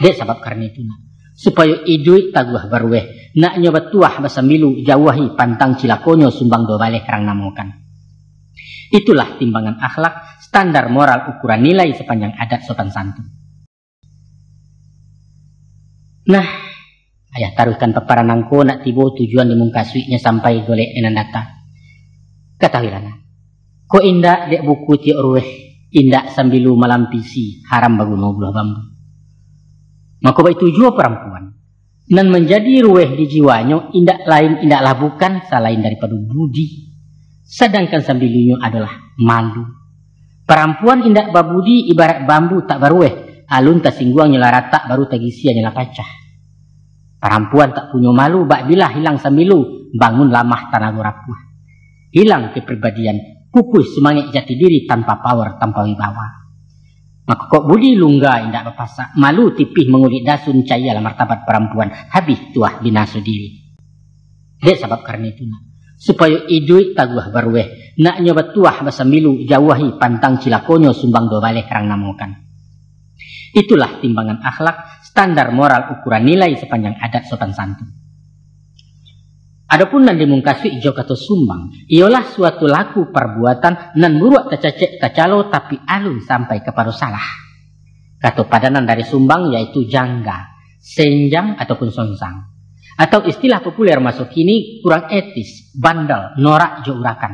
Dek sebab karena itu nak. Supaya idui taguh barueh. Nak nyoba tuah basamilu jauhi pantang cilakonyo sumbang do baleh kerang namokan. Itulah timbangan akhlak, standar moral ukuran nilai sepanjang adat sopan santun. Nah, ayah taruhkan paparan nangko nak tibo tujuan di mungkasuiknya sampai golek enandata. Ketahuilah nak. Ko indak dek buku tiok rueh, indak sambilu malampisi haram bagu buah bambu. Maka baik tujuan perempuan. Dan menjadi rueh di jiwanya indak lain indaklah bukan selain daripada budi. Sedangkan sambilunya adalah malu. Perempuan indak babudi ibarat bambu tak barueh. Alun tak singguang nyela rata baru tak gisia nyela pacah. Perempuan tak punya malu bak bila hilang sambilu bangun lamah tanah rapuh. Hilang kepribadian, pupus semangat jati diri tanpa power, tanpa wibawa. Maka kok budi lungga indak berpasak, malu tipih mengulik dasun cayalah martabat perempuan, habis tuah binasu diri. Dek sebab karena itu nak. Supaya idui taguh barueh, nak nyoba tuah basamilu jauhi pantang cilakonyo sumbang do baleh kerang namokan. Itulah timbangan akhlak, standar moral ukuran nilai sepanjang adat sopan santun. Adapun nan dimungkasui ijo kata sumbang, ialah suatu laku perbuatan nan buruak tercecek tercalo tapi alun sampai kepada salah. Kata padanan dari sumbang yaitu jangga, senjang ataupun songsang. Atau istilah populer masuk kini kurang etis, bandel, norak jo urakan.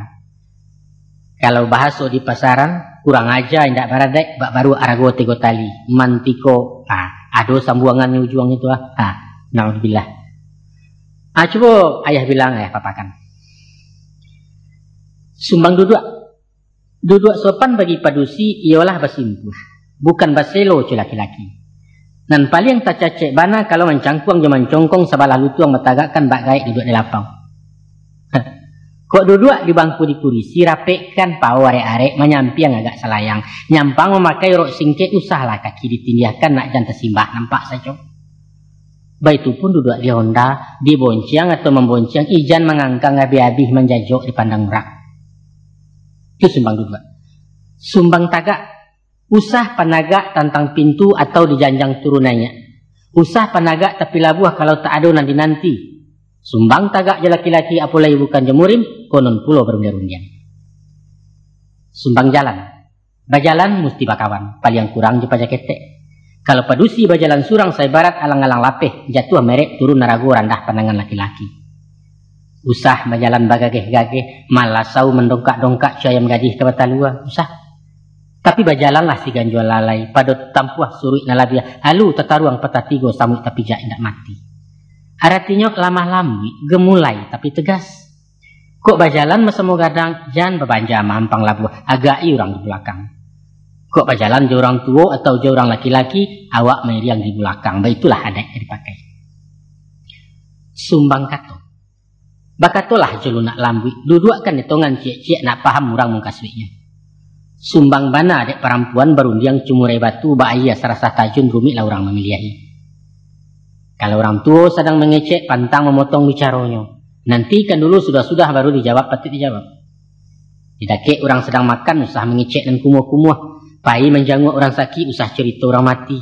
Kalau bahasa di pasaran kurang aja indak baradek bak baru arago tego tali mantiko ado sambuangan ujuang itu naudzubillah. Coba ayah bilang ayah papakan. Sumbang duduk sopan bagi padusi ialah basimpuh, bukan baselo cu laki-laki. Dan paling tak cacek bana kalau mencangkuang jaman congkong sabalah lutuang metagakkan bak gaik duduk di lapang. Kok duduk di bangku di kurisi rapekkan pau arek-arek menyampiang agak selayang. Nyampang memakai rok singke usahlah kaki ditindiahkan nak jantan simbah nampak saja. Baik itu pun duduk di honda, dibonciang atau membonciang ijan mengangkang abi-abi menjajok di pandang merak. Itu sumbang duduk. Sumbang tagak, usah panagak tantang pintu atau dijanjang turunannya. Usah panagak tapi labuah kalau tak ada nanti-nanti. Sumbang tagak je laki-laki apalagi bukan jemurim, konon pulau berundian-undian. Sumbang jalan. Bajalan mesti bakawan, paling kurang je pajak ketek. Kalau padusi bajalan surang saya barat alang-alang lapeh, jatuh merek turun narago randah pandangan laki-laki. Usah bajalan bagageh-gageh, malah sau mendongkak-dongkak syayam gadih ke batalua, usah. Tapi bajalanlah si ganjual lalai, pada tampuah suruh nalabiah, halu tataruang petatigo samui tapi jak indak mati. Artinya lamah lambi, gemulai tapi tegas. Kok bajalan mesemo gadang, jangan berbanja mampang labuah, agai orang di belakang. Kok bajalan jauh orang tua atau jauh orang laki-laki, awak meriang di belakang. Baitulah adat yang dipakai. Sumbang kato. Bakatolah jelu nak lambi, duduakan hitungan cie-cie nak paham orang mungkaswinya. Sumbang bana adik perempuan berundiang cumurai batu, bahaya serasa tajun rumit lah orang memilihi. Kalau orang tua sedang mengecek, pantang memotong bicaranya. Nanti kan dulu sudah-sudah baru dijawab, patut dijawab. Tidak kek orang sedang makan, usah mengecek dan kumuh-kumuh. Pai menjanguk orang sakit, usah cerita orang mati.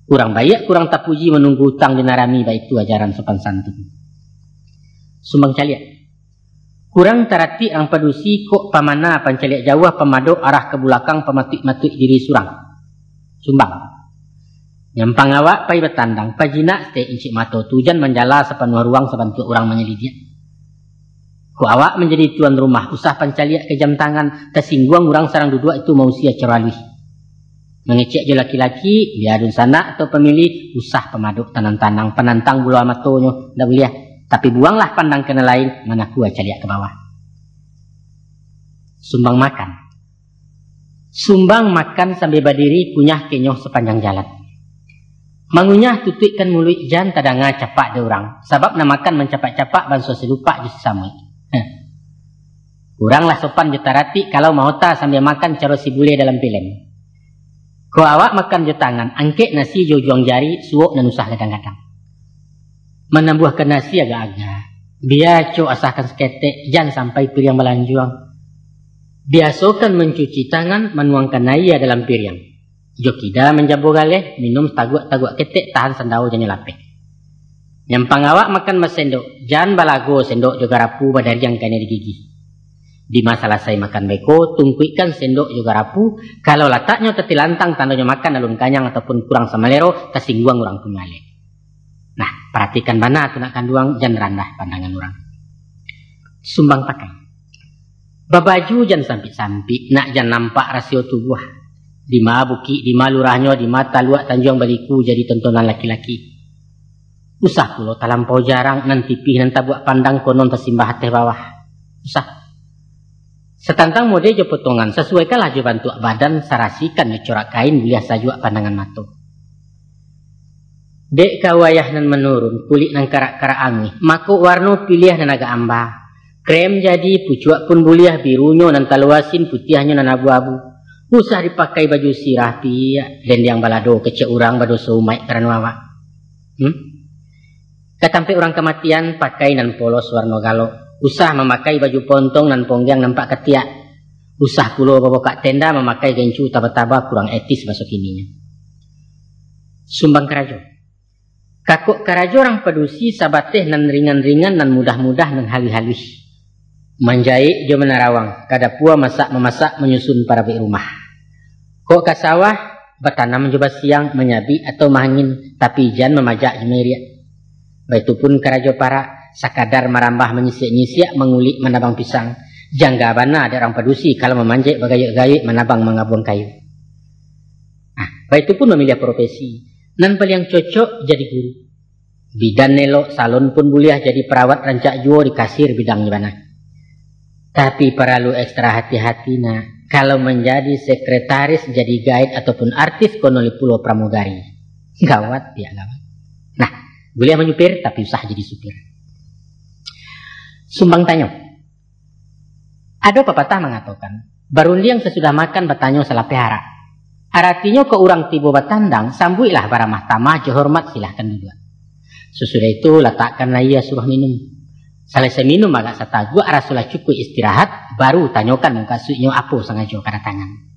Kurang baik, kurang tak puji menunggu hutang dinarami, baik itu ajaran sopan santun. Sumbang caliak. Kurang tarati ang padusi kok pamana pancaliak jauh pemadok arah ke belakang pematuk-matuk diri surang. Sumbang. Nyampang awak pai bertandang, pajina ste incik mato tujan menjala sepenuh ruang sebantu orang menyelidik. Ku awak menjadi tuan rumah, usah pancaliak ke jam tangan, tersingguang orang sarang duduk itu mausia ceralih. Mengecek je laki-laki, biarun sana atau pemilih, usah pemaduk tanang-tanang, penantang bulu amatonyo, tak boleh. Tapi buanglah pandang kena lain, mana kuah caliak ke bawah. Sumbang makan. Sumbang makan sambil berdiri, kunyah kenyoh sepanjang jalan. Mangunyah tutuikan mulut jan tadanga capak de orang. Sebab namakan mencapak-capak banso selupa je samui. Kuranglah sopan jutarati kalau mau tak sambil makan caro si bule dalam film. Ko awak makan je tangan, angkek nasi juang jari, suok dan usah kadang-kadang. Menambuhkan nasi agak-agak. Biar co asahkan seketek, jangan sampai piring melanjuang. Biasakan mencuci tangan, menuangkan air dalam piring. Jokida menjabo galeh, minum taguk ketek tahan sendau janya lapek. Nyampang awak makan sendok, jangan balago sendok juga rapu badari yang kena di gigi. Di masa selesai makan beko, tungkuikan sendok juga rapu, kalau letaknya tetilantang tandanya makan alun kanyang ataupun kurang samalero, tasingguang orang pemale. Nah, perhatikan mana tu nak kanduang, jangan randah pandangan orang. Sumbang pakai. Babaju jangan sampik-sampik, nak jangan nampak rasio tubuh. Di ma buki, di ma lurahnya, di mata luak Tanjung Baliku jadi tontonan laki-laki. Usah pulo talampau jarang nanti pih nanti buat pandang konon tersimbah hati bawah. Usah. Setantang mode jo potongan sesuaikan laju bantu badan sarasikan dicorak kain buliah sajuak pandangan mato. Dek kawayah nan menurun kulit nan karak-karak angin mako warno pilih nan agak amba. Krem jadi pucuak pun buliah birunya nan taluasin putihnya nan abu-abu. Usah dipakai baju sirah pia dan yang balado kecek urang bado sumai karena wawa. Ketampe orang kematian pakai nan polos warna galo. Usah memakai baju pontong nan ponggang nampak ketiak. Usah pulo babokak tenda memakai gencu taba-taba kurang etis masuk ininya. Sumbang karajo. Kakuk karajo orang pedusi sabateh nan ringan-ringan nan mudah-mudah nan halih-halih. Manjai jo menarawang. Kada pua memasak menyusun para bik rumah. Kok kasawah bertanam coba siang menyabi atau mangin tapi jangan memajak jemeriak. Baitupun karajo para sakadar merambah menyisiak-nyisiak mengulik menabang pisang. Jangga bana ada orang pedusi kalau memanjat bagayuk-gayuk menabang mengabuang kayu. Nah, baitupun memilih profesi. Nan paling cocok jadi guru. Bidan nelok salon pun buliah jadi perawat rancak juo di kasir bidangnya bana. Tapi perlu ekstra hati-hati nah. Kalau menjadi sekretaris jadi guide ataupun artis konoli pulau pramugari. Gawat ya gawat. Nah, boleh menyupir tapi usah jadi supir. Sumbang tanyo. Ada pepatah mengatakan, barundiang sesudah makan bertanyo salah pihara. Artinya ke orang tibo batandang, sambuilah para mahtamah hormat silahkan duduk. Sesudah itu letakkanlah ia suruh minum. Selesai minum agak satagu arasulah cukup istirahat, baru tanyakan muka suiknya apa sengaja kada tangan.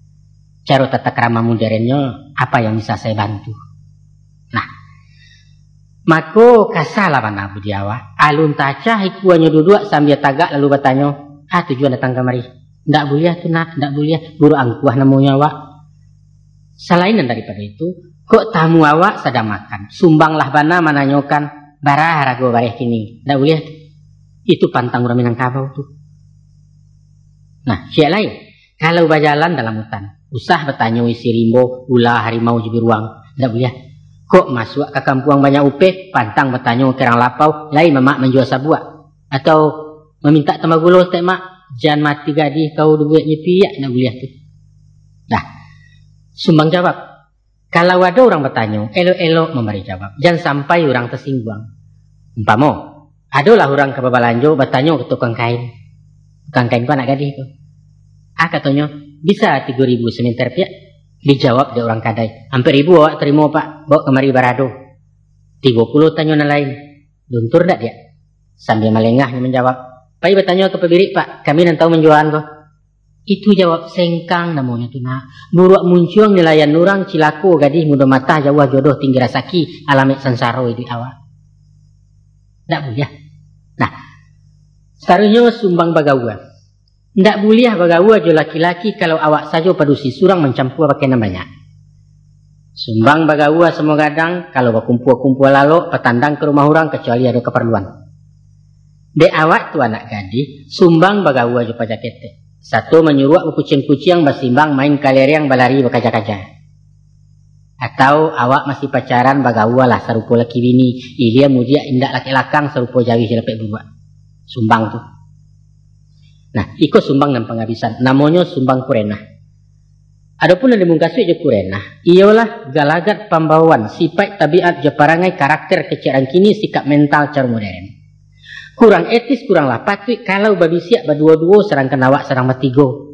Cara tata krama modernnya apa yang bisa saya bantu. Nah, mako kasalah mana budiawa. Alun taca hikuannya duduk sambil tagak lalu bertanya, tujuan datang kemari. Ndak boleh tu nak, ndak boleh. Guru angkuh namanya awak. Selainan daripada itu, kok tamu awak sedang makan. Sumbanglah bana menanyakan, barah rago bareh kini. Ndak boleh. Itu pantang orang Minangkabau tu. Nah, siap lain. Kalau berjalan dalam hutan, usah bertanya isi rimbo, ulah harimau jebiruang. Ndak boleh. Kok masuk ke kampung banyak upeh, pantang bertanya kerang lapau, lain memak menjual sabuak. Atau meminta tambah gula tak mak, jangan mati gadih kau duit nyepi, ya, nak boleh tu. Nah, sumbang jawab. Kalau ada orang bertanya, elok-elok memberi jawab. Jangan sampai orang tersinggung. Umpama, adalah orang ke Babalanjo bertanya ke tukang kain. Tukang kain kau nak gadih tu. Katanya, bisa 3.000 semeter pia. Dijawab dia orang kadai. Hampir 1.000 awak terima pak. Bawa kemari barado. 30 tanya yang lain. Luntur tak dia? Sambil melengahnya menjawab. Pai bertanya ke pebirik pak. Kami nak tahu menjualan kau. Itu jawab sengkang namanya tu nak. Buruak muncung nelayan nurang cilaku gadih muda mata jauh jodoh tinggi rasaki. Alamit sansaro itu awak. Tak boleh. Nah, sekarangnya sumbang bagawa. Tak boleh bagawa jo laki-laki kalau awak saja padusi surang mencampur pakai namanya. Sumbang bagawa semua kadang kalau berkumpul-kumpul lalu petandang ke rumah orang kecuali ada keperluan. Dek awak tu anak gadis, sumbang bagawa jo pajak kete. Satu menyuruh kucing-kucing bersimbang main kaleriang balari berkaja-kaja. Atau awak masih pacaran bagawa lah serupa laki bini. Ilia mudia indak laki-lakang serupa jawi hilepek buat. Sumbang tu. Nah, ikut sumbang dan penghabisan. Namanya sumbang kurenah. Adapun yang dimungkasui je kurenah. Ialah galagat pembawaan. Sifat tabiat je parangai karakter keciaran kini sikap mental cara modern. Kurang etis, kurang lah patut kalau babi siap berdua-dua serangkan awak serang matigo.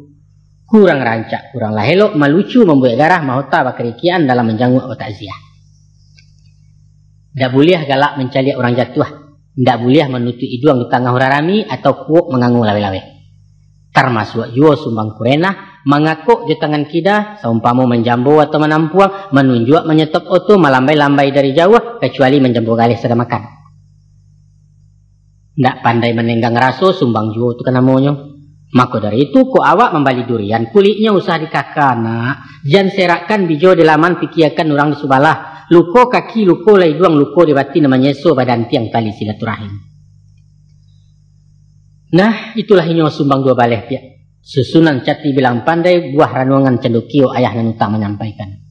Kurang rancak, kurang lah elok, melucu, membuat garah, mahota bakerikian dalam menjanguk atau takziah. Tak boleh galak mencaliak orang jatuh. Tak boleh menutup hidung di tengah orang rami atau kuok mengangung lawe-lawe. Termasuk juga sumbang kurenah, mengakuk di tangan kita, seumpama menjambu atau menampuang, menunjuk, menyetop oto, melambai-lambai dari jauh, kecuali menjambu galih sedang makan. Ndak pandai menenggang raso, sumbang juo itu kan namanya. Maka dari itu, ko awak membali durian, kulitnya usah dikakana, jangan serakkan bijo di laman pikiakan orang di subalah, luko kaki, luko lai duang, luko di batin namanya so badan tiang tali silaturahim. Nah, itulah inyo sumbang dua baleh pia. Susunan cati bilang pandai, buah ranungan cendukio ayah dan utang menyampaikan.